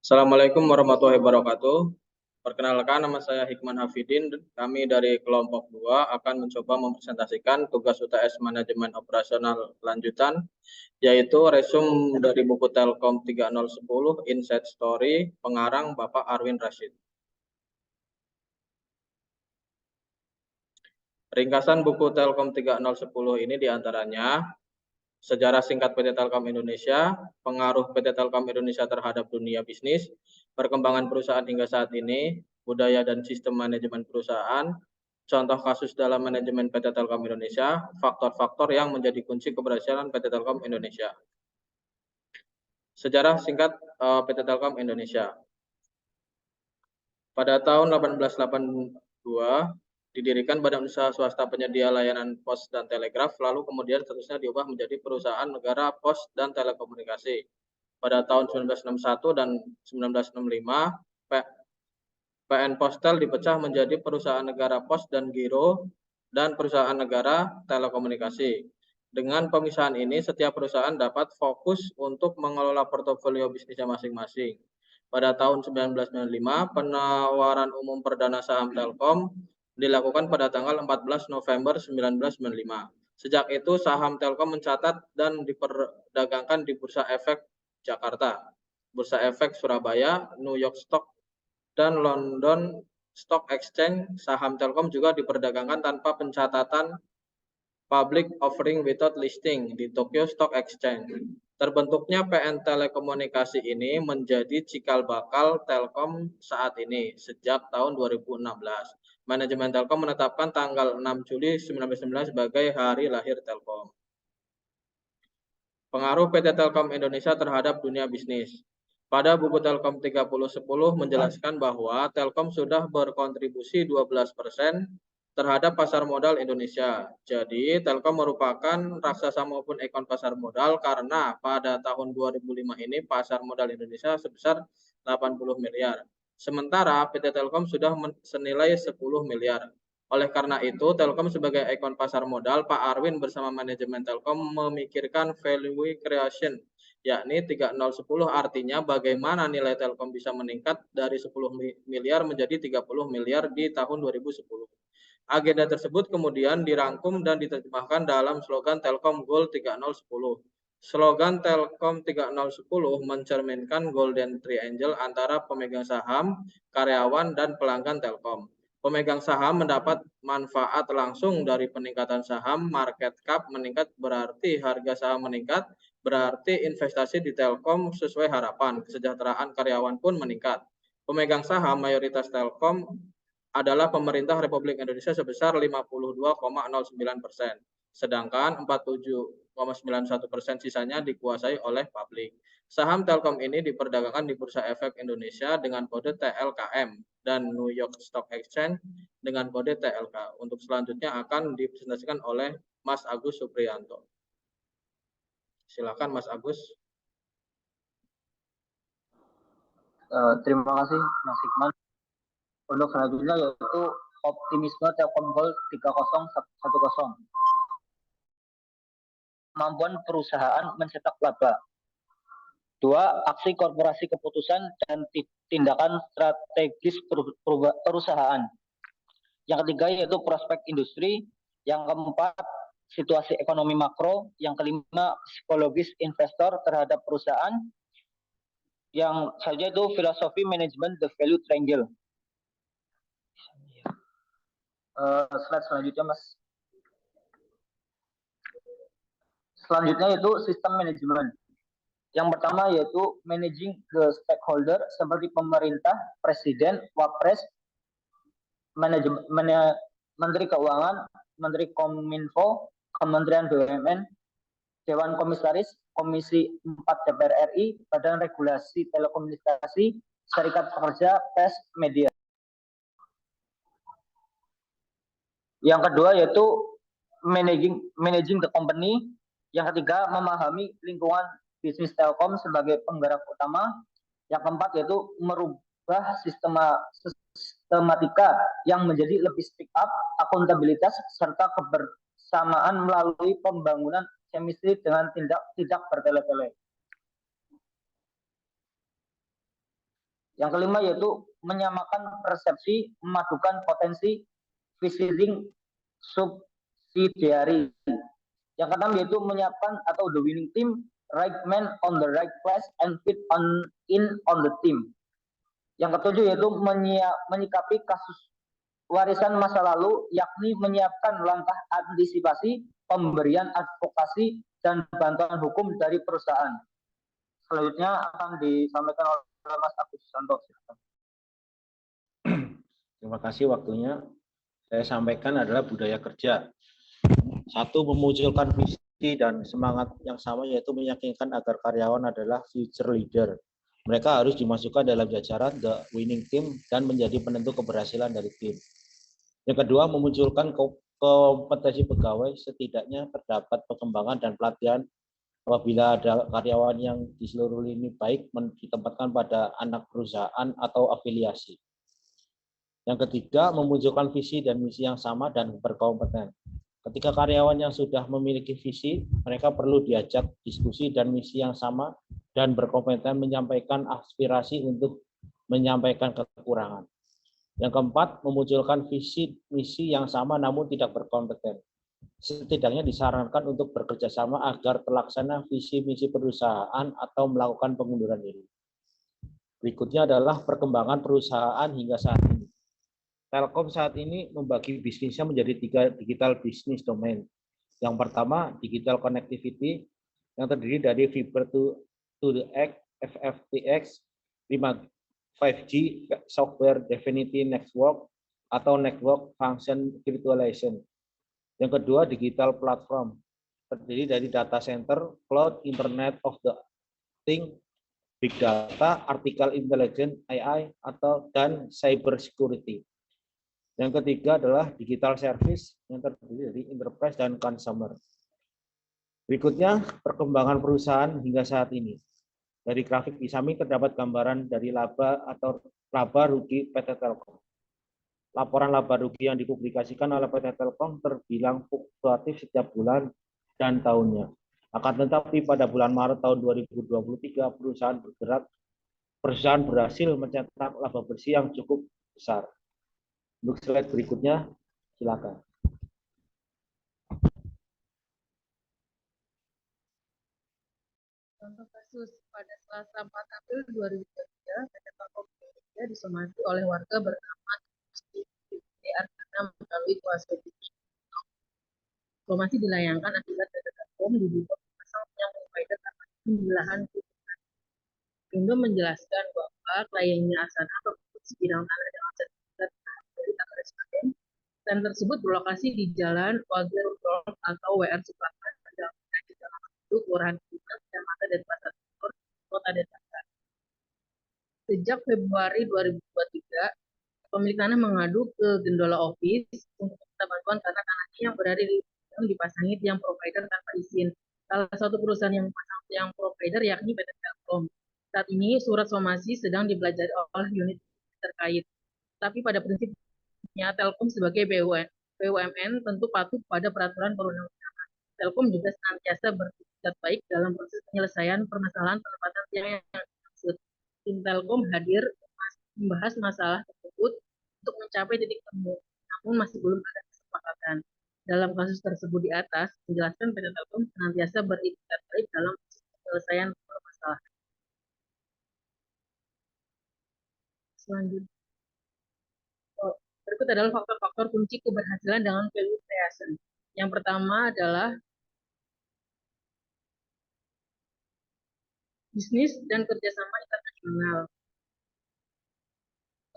Assalamualaikum warahmatullahi wabarakatuh. Perkenalkan, nama saya Hikman Hafidin. Kami dari kelompok 2 akan mencoba mempresentasikan tugas UTS Manajemen Operasional lanjutan, yaitu resum dari buku Telkom 3010 Inside Story, pengarang Bapak Arwin Rashid. Ringkasan buku Telkom 3010 ini diantaranya sejarah singkat PT Telkom Indonesia, pengaruh PT Telkom Indonesia terhadap dunia bisnis, perkembangan perusahaan hingga saat ini, budaya dan sistem manajemen perusahaan, contoh kasus dalam manajemen PT Telkom Indonesia, faktor-faktor yang menjadi kunci keberhasilan PT Telkom Indonesia. Sejarah singkat PT Telkom Indonesia. Pada tahun 1882, didirikan Badan Usaha Swasta Penyedia Layanan Pos dan Telegraf, lalu kemudian statusnya diubah menjadi Perusahaan Negara Pos dan Telekomunikasi. Pada tahun 1961 dan 1965, PN Postel dipecah menjadi Perusahaan Negara Pos dan Giro dan Perusahaan Negara Telekomunikasi. Dengan pemisahan ini, setiap perusahaan dapat fokus untuk mengelola portofolio bisnisnya masing-masing. Pada tahun 1995, penawaran umum perdana saham Telkom dilakukan pada tanggal 14 November 1995. Sejak itu, saham Telkom mencatat dan diperdagangkan di Bursa Efek Jakarta, Bursa Efek Surabaya, New York Stock, dan London Stock Exchange. Saham Telkom juga diperdagangkan tanpa pencatatan public offering without listing di Tokyo Stock Exchange. Terbentuknya PN Telekomunikasi ini menjadi cikal bakal Telkom saat ini sejak tahun 2016. Manajemen Telkom menetapkan tanggal 6 Juli 1999 sebagai hari lahir Telkom. Pengaruh PT Telkom Indonesia terhadap dunia bisnis. Pada buku Telkom 3010 menjelaskan bahwa Telkom sudah berkontribusi 12% terhadap pasar modal Indonesia. Jadi, Telkom merupakan raksasa maupun ikon pasar modal karena pada tahun 2005 ini pasar modal Indonesia sebesar 80 miliar. Sementara PT Telkom sudah senilai 10 miliar. Oleh karena itu, Telkom sebagai ikon pasar modal, Pak Arwin bersama manajemen Telkom memikirkan value creation, yakni 3010, artinya bagaimana nilai Telkom bisa meningkat dari 10 miliar menjadi 30 miliar di tahun 2010. Agenda tersebut kemudian dirangkum dan diterjemahkan dalam slogan Telkom Goal 3010. Slogan Telkom 3010 mencerminkan Golden Triangle antara pemegang saham, karyawan, dan pelanggan Telkom. Pemegang saham mendapat manfaat langsung dari peningkatan saham, market cap meningkat berarti harga saham meningkat, berarti investasi di Telkom sesuai harapan, kesejahteraan karyawan pun meningkat. Pemegang saham mayoritas Telkom adalah pemerintah Republik Indonesia sebesar 52,09%, sedangkan 47,91% sisanya dikuasai oleh publik. Saham Telkom ini diperdagangkan di Bursa Efek Indonesia dengan kode TLKM dan New York Stock Exchange dengan kode TLK. Untuk selanjutnya akan dipresentasikan oleh Mas Agus Supriyanto. Silakan Mas Agus. Terima kasih Mas Hikman. Untuk selanjutnya yaitu optimisme Telkom Goal 3010. Kemampuan perusahaan mencetak laba. 2. Aksi korporasi keputusan dan tindakan strategis perusahaan. Yang ketiga yaitu prospek industri. Yang keempat, situasi ekonomi makro. Yang kelima, psikologis investor terhadap perusahaan. Yang selanjutnya itu filosofi manajemen the value triangle. Slide selanjutnya, Mas. Selanjutnya yaitu sistem manajemen. Yang pertama yaitu managing the stakeholder seperti pemerintah, presiden, wapres, menteri keuangan, menteri kominfo, kementerian BUMN, dewan komisaris, komisi 4 DPR RI, badan regulasi telekomunikasi, serikat pekerja, pers, media. Yang kedua yaitu managing the company. Yang ketiga, memahami lingkungan bisnis Telkom sebagai penggerak utama. Yang keempat yaitu merubah sistematika yang menjadi lebih speak up, akuntabilitas, serta kebersamaan melalui pembangunan chemistry dengan tidak bertele-tele. Yang kelima yaitu menyamakan persepsi, memadukan potensi, visiting subsidiary. Yang keenam yaitu menyiapkan atau the winning team, right man on the right place and fit on the team. Yang ketujuh yaitu menyikapi kasus warisan masa lalu, yakni menyiapkan langkah antisipasi, pemberian advokasi, dan bantuan hukum dari perusahaan. Selanjutnya akan disampaikan oleh Mas Agus Susanto. Terima kasih waktunya. Saya sampaikan adalah budaya kerja. Satu, memunculkan visi dan semangat yang sama, yaitu meyakinkan agar karyawan adalah future leader. Mereka harus dimasukkan dalam jajaran the winning team dan menjadi penentu keberhasilan dari tim. Yang kedua, memunculkan kompetensi pegawai, setidaknya terdapat pengembangan dan pelatihan apabila ada karyawan yang di seluruh lini baik ditempatkan pada anak perusahaan atau afiliasi. Yang ketiga, memunculkan visi dan misi yang sama dan berkompeten. Ketika karyawan yang sudah memiliki visi, mereka perlu diajak diskusi dan misi yang sama dan berkompeten menyampaikan aspirasi untuk menyampaikan kekurangan. Yang keempat, memunculkan visi misi yang sama namun tidak berkompeten. Setidaknya disarankan untuk bekerja sama agar terlaksana visi misi perusahaan atau melakukan pengunduran diri. Berikutnya adalah perkembangan perusahaan hingga saat ini. Telkom saat ini membagi bisnisnya menjadi 3 digital business domain. Yang pertama, digital connectivity yang terdiri dari fiber to the X, FFTX, 5G, software defined network atau network function virtualization. Yang kedua, digital platform terdiri dari data center, cloud, internet of the thing, big data, artificial intelligence, AI, dan cyber security. Yang ketiga adalah digital service yang terdiri dari enterprise dan consumer. Berikutnya, perkembangan perusahaan hingga saat ini. Dari grafik di samping terdapat gambaran dari laba atau laba rugi PT Telkom. Laporan laba rugi yang dipublikasikan oleh PT Telkom terbilang fluktuatif setiap bulan dan tahunnya. Akan tetapi pada bulan Maret tahun 2023, perusahaan berhasil mencetak laba bersih yang cukup besar. Untuk slide berikutnya, silakan. Contoh kasus pada Selasa 4 April 2023, PT Telkom Indonesia disomasi oleh warga bernama Arcana melalui kuasa hukum. Somasi dilayangkan akibat PT Telkom diduga memasang yang provider tanpa pembelahan keuntungan. Indo menjelaskan bahwa kliennya Asana berfungsi bidang tanah dengan sertifikat dari Takarespaten dan tersebut berlokasi di Jalan Wagir Road atau WR Supratman, di Jalan Kelurahan Kuningan, Kecamatan Denpasar Timur, Kota Denpasar. Sejak Februari 2023, pemilik tanah mengadu ke Gendola Office untuk meminta bantuan karena tanahnya yang berada di dipasangi tiang provider tanpa izin. Salah satu perusahaan yang memasang tiang provider yakni PT Telkom. Saat ini surat somasi sedang dipelajari oleh unit terkait. Tapi pada prinsipnya Telkom sebagai BUMN tentu patuh pada peraturan perundang-undangan. Telkom juga senantiasa bersikap baik dalam proses penyelesaian permasalahan penempatan tiang yang dimaksud. Tim Telkom hadir membahas masalah tersebut untuk mencapai titik temu, namun masih belum ada kesepakatan. Dalam kasus tersebut di atas, menjelaskan PT Telkom senantiasa beriktikat baik dalam proses penyelesaian permasalahan. Selanjutnya, berikut adalah faktor-faktor kunci keberhasilan dengan value creation. Yang pertama adalah bisnis dan kerjasama internasional.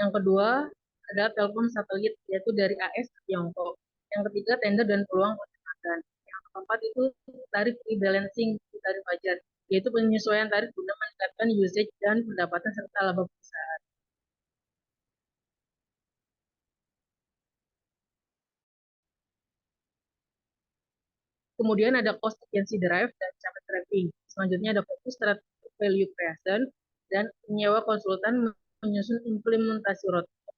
Yang kedua adalah Telkom satelit, yaitu dari AS ke Tiongkok. Yang ketiga, tender dan peluang penempatan. Yang keempat itu tarif rebalancing tarif wajar, yaitu penyesuaian tarif guna meningkatkan usage dan pendapatan serta laba perusahaan. Kemudian ada cost efficiency drive dan capek tracking. Selanjutnya ada fokus strategic value creation dan menyewa konsultan menyusun implementasi roadmap.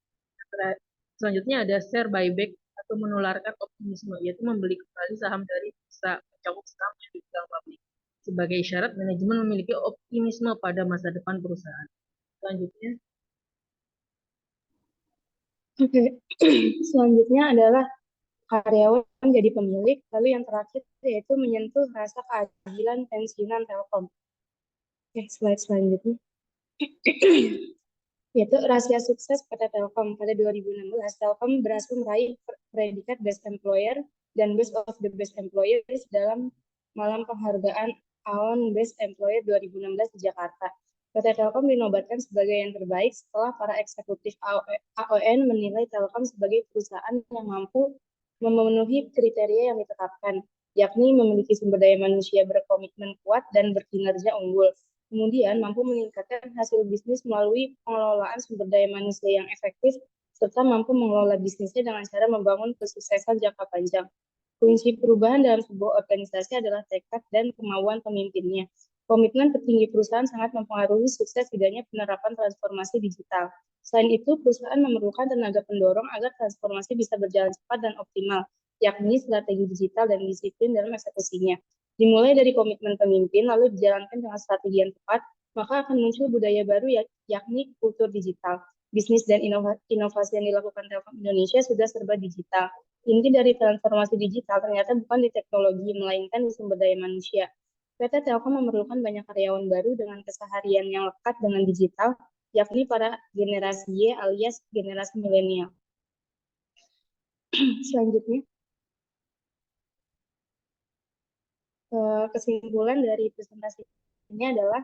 Selanjutnya ada share buyback atau menularkan optimisme, yaitu membeli kembali saham dari bursa mencakup saham yang dipegang publik. Sebagai syarat manajemen memiliki optimisme pada masa depan perusahaan. Selanjutnya, Oke, selanjutnya adalah karyawan jadi pemilik, lalu yang terakhir yaitu menyentuh rasa keadilan pensiunan Telkom. Oke, slide selanjutnya. Yaitu rahasia sukses PT Telkom. Pada 2016, Telkom berhasil meraih predikat Best Employer dan Best of the Best Employers dalam malam penghargaan AON Best Employer 2016 di Jakarta. PT Telkom dinobatkan sebagai yang terbaik setelah para eksekutif AON menilai Telkom sebagai perusahaan yang mampu memenuhi kriteria yang ditetapkan, yakni memiliki sumber daya manusia berkomitmen kuat dan berkinerja unggul. Kemudian mampu meningkatkan hasil bisnis melalui pengelolaan sumber daya manusia yang efektif, serta mampu mengelola bisnisnya dengan cara membangun kesuksesan jangka panjang. Kunci perubahan dalam sebuah organisasi adalah tekad dan kemauan pemimpinnya. Komitmen petinggi perusahaan sangat mempengaruhi sukses tidaknya penerapan transformasi digital. Selain itu, perusahaan memerlukan tenaga pendorong agar transformasi bisa berjalan cepat dan optimal, yakni strategi digital dan disiplin dalam eksekusinya. Dimulai dari komitmen pemimpin, lalu dijalankan dengan strategi yang tepat, maka akan muncul budaya baru yakni kultur digital. Bisnis dan inovasi yang dilakukan Telkom Indonesia sudah serba digital. Inti dari transformasi digital ternyata bukan di teknologi, melainkan di sumber daya manusia. PT Telkom memerlukan banyak karyawan baru dengan keseharian yang lekat dengan digital, yakni para generasi Y alias generasi milenial. Selanjutnya, kesimpulan dari presentasi ini adalah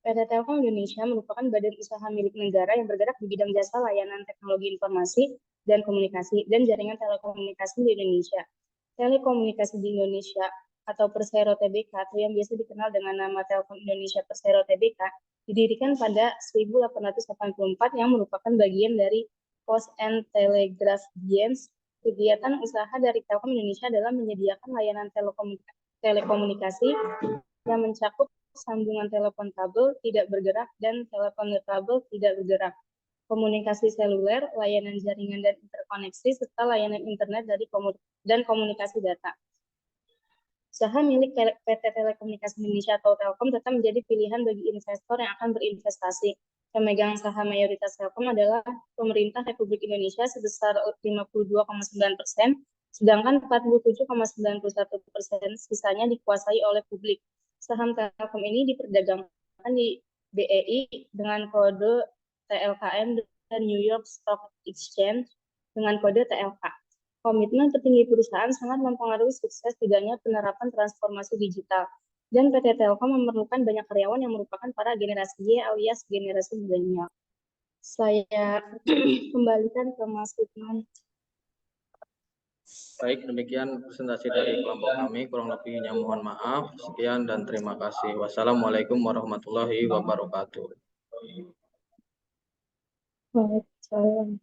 PT Telkom Indonesia merupakan badan usaha milik negara yang bergerak di bidang jasa layanan teknologi informasi dan komunikasi dan jaringan telekomunikasi di Indonesia. Telekomunikasi di Indonesia atau Persero Tbk atau yang biasa dikenal dengan nama Telkom Indonesia Persero Tbk didirikan pada 1884 yang merupakan bagian dari Post and Telegraph Giants. Kegiatan usaha dari Telkom Indonesia adalah menyediakan layanan telekomunikasi yang mencakup sambungan telepon kabel tidak bergerak dan telepon nirkabel tidak bergerak, komunikasi seluler, layanan jaringan dan interkoneksi, serta layanan internet dan komunikasi data. Usaha milik PT Telekomunikasi Indonesia atau Telkom tetap menjadi pilihan bagi investor yang akan berinvestasi. Pemegang saham mayoritas Telkom adalah pemerintah Republik Indonesia sebesar 52,9%, sedangkan 47,91% sisanya dikuasai oleh publik. Saham Telkom ini diperdagangkan di BEI dengan kode TLKM dan New York Stock Exchange dengan kode TLK. Komitmen petinggi perusahaan sangat mempengaruhi sukses tidaknya penerapan transformasi digital. Dan PT Telkom memerlukan banyak karyawan yang merupakan para generasi Y alias generasi milenial. Saya kembalikan ke Mas Lukman. Baik, demikian presentasi dari kelompok kami. Kurang lebihnya mohon maaf. Sekian dan terima kasih. Wassalamualaikum warahmatullahi wabarakatuh. Waalaikumsalam.